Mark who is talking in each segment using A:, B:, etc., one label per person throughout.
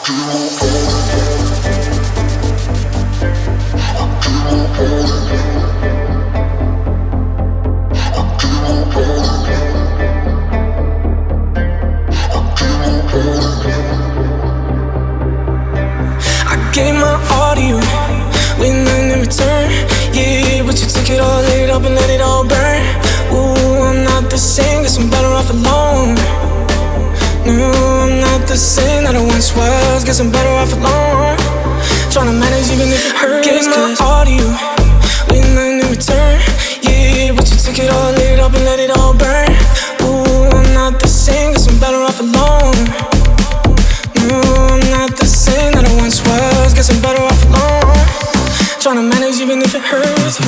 A: Gave my all to you, with nothing in return. Yeah, but you took it all, lit it up and let it all burn. Ooh, I'm not the same, guess I'm better off alone. No, I'm not the same that I once was, guess I'm better off alone. Tryna manage even if it hurts. Gave my all to you, with nothing in return. Yeah, but you took it all, lit it up and let it all burn. Ooh, I'm not the same, guess I'm better off alone. No, I'm not the same that I once was, guess I'm better off alone. Tryna manage even if it hurts.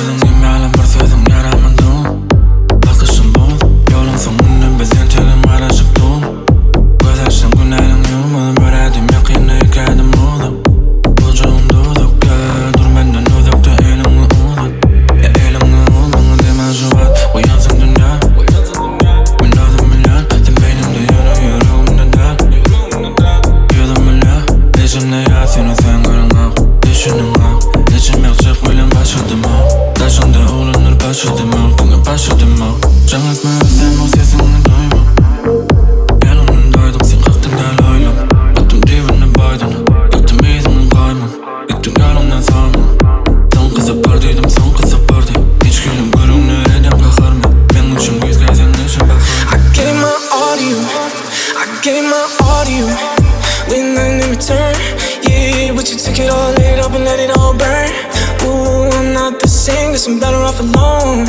A: I'm better off alone.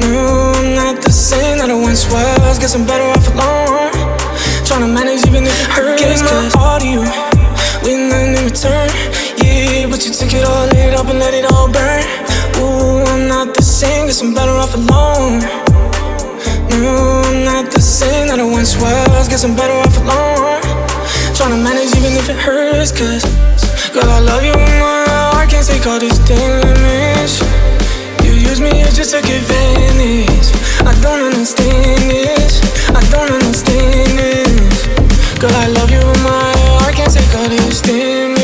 A: No, I'm not the same that I once was, guess I'm better off alone. Tryna manage even if it hurts. Gave my all to you, with nothing in return. Yeah, but you took it all, lit it up and let it all burn. Ooh, I'm not the same, guess I'm better off alone. No, I'm not the same that I once was, guess I'm better off alone. Tryna manage even if it hurts, cause girl, I love you with my heart, can't take all this damage. You use me, you just took advantage. I don't understand this, I don't understand this. Girl, I love you with my heart, can't take all this damage.